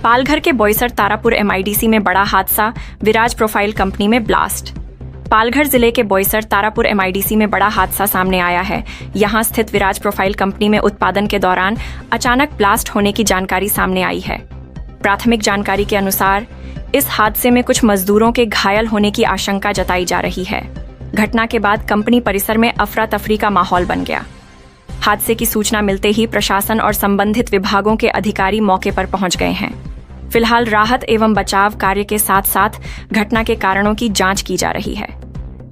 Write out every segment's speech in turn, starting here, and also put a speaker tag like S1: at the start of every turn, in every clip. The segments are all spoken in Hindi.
S1: पालघर के बोईसर तारापुर एमआईडीसी में बड़ा हादसा, विराज प्रोफाइल कंपनी में ब्लास्ट। पालघर जिले के बोईसर तारापुर एमआईडीसी में बड़ा हादसा सामने आया है। यहां स्थित विराज प्रोफाइल कंपनी में उत्पादन के दौरान अचानक ब्लास्ट होने की जानकारी सामने आई है। प्राथमिक जानकारी के अनुसार इस हादसे में कुछ मजदूरों के घायल होने की आशंका जताई जा रही है। घटना के बाद कंपनी परिसर में अफरा तफरी का माहौल बन गया। हादसे की सूचना मिलते ही प्रशासन और संबंधित विभागों के अधिकारी मौके पर पहुंच गए हैं। फिलहाल राहत एवं बचाव कार्य के साथ साथ घटना के कारणों की जांच की जा रही है।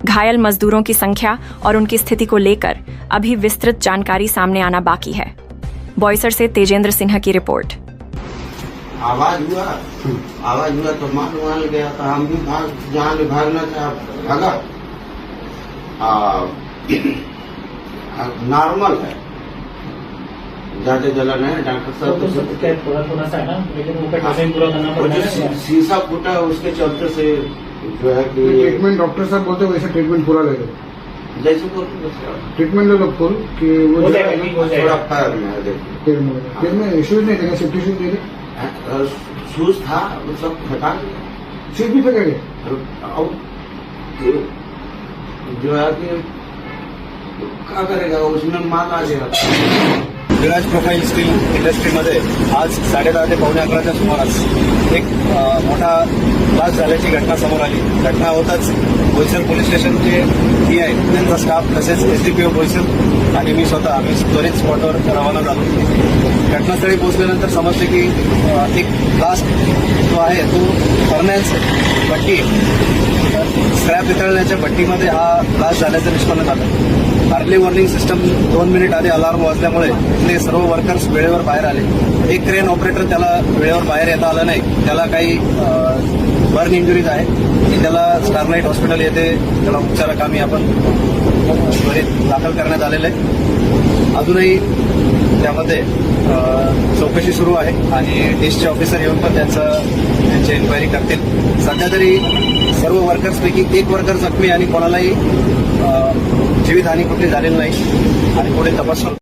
S1: घायल मजदूरों की संख्या और उनकी स्थिति को लेकर अभी विस्तृत जानकारी सामने आना बाकी है। बोईसर से तेजेंद्र सिन्हा की रिपोर्ट।
S2: आवाज हुआ तो मालूम गया तो हम भी जहाँ भी भागना था भागा। नॉर्मल है, ज्यादा जलन है। डॉक्टर साहब
S3: थोड़ा सा है ना, लेकिन वो डिजाइन पूरा करना पड़ता है।
S2: शीशा फूटा है, उसके चलते से जो है कि
S4: ट्रीटमेंट डॉक्टर साहब बोलते वैसे ट्रीटमेंट पूरा ले लो,
S2: जैसे
S4: ट्रीटमेंट ले लो फुल कि वो
S2: थोड़ा पैर में है। देखिए
S4: फिर में शूज नहीं देगा, सेफ्टी शूज देगा।
S2: शूज था वो सब हटा दिया,
S4: शूज भी फेंकेंगे।
S2: जो है कि क्या करेगा, उसमें माल आ गया।
S5: विराज प्रोफाइल स्टील इंडस्ट्रीमध्ये आज 10:30 ते 11:15च्या सुमारास एक मोठा ब्लास्ट झाल्याची घटना समोर आली। घटना होताच बोईसर पोलीस स्टेशनचे PI, त्यांचा स्टाफ तसेच SDPO बोईसर आणि मी स्वतः आम्ही त्वरित स्पॉटवर रवाना झालो। घटनास्थळी पोहोचल्यानंतर समजले की एक ब्लास्ट जो आहे तो फर्नॅन्स भट्टी, स्क्रॅप वितळण्याच्या भट्टीमध्ये हा ब्लास्ट झाल्याचं निष्पन्न झालं। अर्ली वॉर्निंग सिस्टम 2 मिनिट आधी अलार्म वाजल्यामुळे इथले सर्व वर्कर्स वेळेवर बाहेर आले। एक क्रेन ऑपरेटर त्याला वेळेवर बाहेर येता आलं नाही, त्याला काही बर्न इंजुरीज आहे, त्याला स्टारलाइट हॉस्पिटल येथे त्याला उपचाराकामी आपण त्वरित दाखल करण्यात आलेलं आहे। अजूनही त्यामध्ये चौकशी सुरू आहे आणि डिस्टचे ऑफिसर येऊन पण त्यांची इन्क्वायरी करतील। सध्या तरी सर्व वर्कर्सपैकी एक वर्कर जखमी आणि कोणालाही जीवितहानी कुठली झालेली नाही आणि पुढे तपास